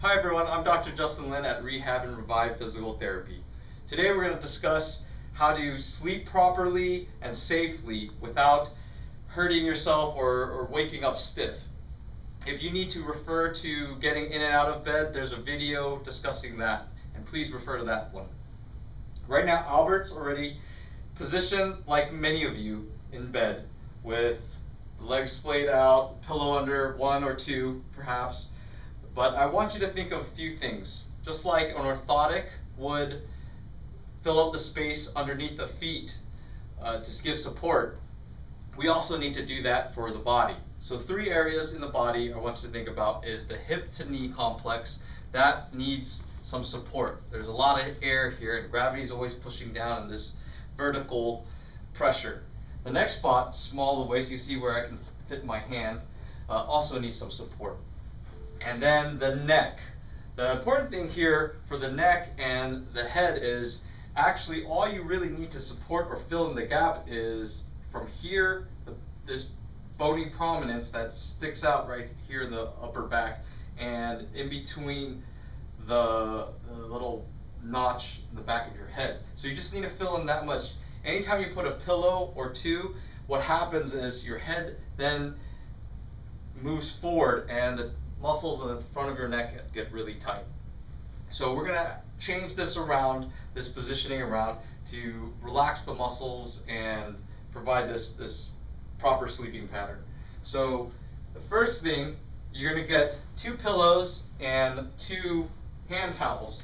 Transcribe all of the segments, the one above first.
Hi everyone, I'm Dr. Justin Lin at Rehab and Revive Physical Therapy. Today we're going to discuss how to sleep properly and safely without hurting yourself or waking up stiff. If you need to refer to getting in and out of bed, there's a video discussing that, and please refer to that one. Right now, Albert's already positioned like many of you in bed with the legs splayed out, pillow under one or two perhaps. But I want you to think of a few things. Just like an orthotic would fill up the space underneath the feet to give support, we also need to do that for the body. So 3 areas in the body I want you to think about is the hip to knee complex. That needs some support. There's a lot of air here and gravity is always pushing down in this vertical pressure. The next spot, small waist, you see where I can fit my hand, also needs some support. And then the neck. The important thing here for the neck and the head is actually all you really need to support or fill in the gap is from here, this bony prominence that sticks out right here in the upper back, and in between the little notch in the back of your head. So you just need to fill in that much. Anytime you put a pillow or two, what happens is your head then moves forward and the muscles in the front of your neck get really tight. So we're going to change this around, this positioning around, to relax the muscles and provide this proper sleeping pattern. So the first thing, you're going to get 2 pillows and 2 hand towels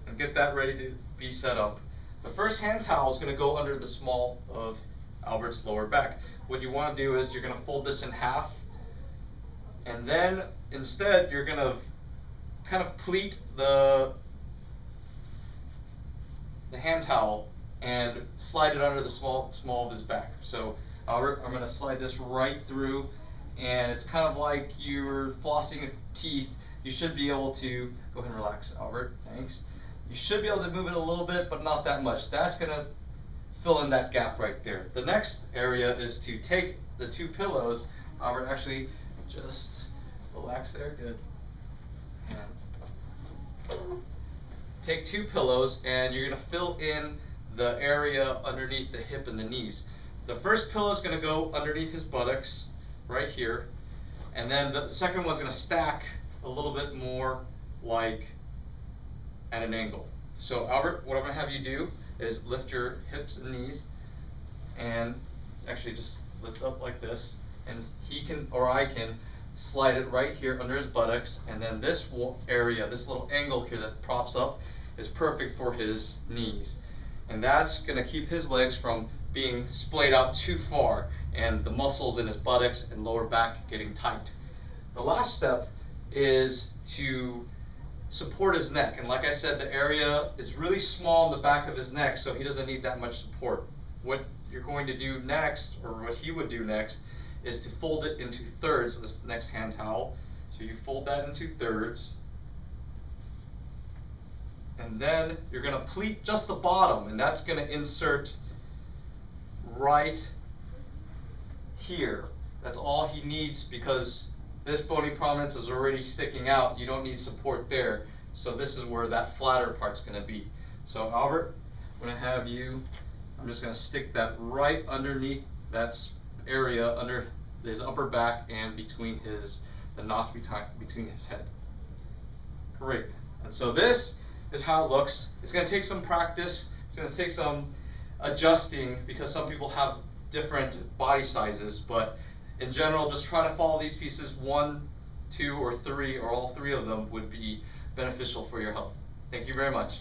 and get that ready to be set up. The first hand towel is going to go under the small of Albert's lower back. What you want to do is you're going to fold this in half, and then instead you're going to kind of pleat the hand towel and slide it under the small of his back. So Albert, I'm going to slide this right through, and it's kind of like you're flossing teeth. You should be able to, go ahead and relax, Albert, thanks. You should be able to move it a little bit, but not that much. That's going to fill in that gap right there. The next area is to take the 2 pillows. Albert, actually, just relax there, good. And take 2 pillows and you're going to fill in the area underneath the hip and the knees. The first pillow is going to go underneath his buttocks, right here. And then the second one's going to stack a little bit more like at an angle. So Albert, what I'm going to have you do is lift your hips and knees and actually just lift up like this. And he can, or I can, slide it right here under his buttocks, and then this area, this little angle here that props up, is perfect for his knees. And that's going to keep his legs from being splayed out too far and the muscles in his buttocks and lower back getting tight. The last step is to support his neck, and like I said, the area is really small in the back of his neck, so he doesn't need that much support. What you're going to do next, or what he would do next, is to fold it into thirds, this next hand towel. So you fold that into thirds, and then you're going to pleat just the bottom, and that's going to insert right here. That's all he needs, because this bony prominence is already sticking out. You don't need support there, so this is where that flatter part's going to be. So Albert, I'm going to have you, I'm just going to stick that right underneath that area under his upper back and between the notch between his head. Great. And so this is how it looks. It's going to take some practice. It's going to take some adjusting because some people have different body sizes, but in general, just try to follow these pieces. 1, 2, or 3, or all 3 of them would be beneficial for your health. Thank you very much.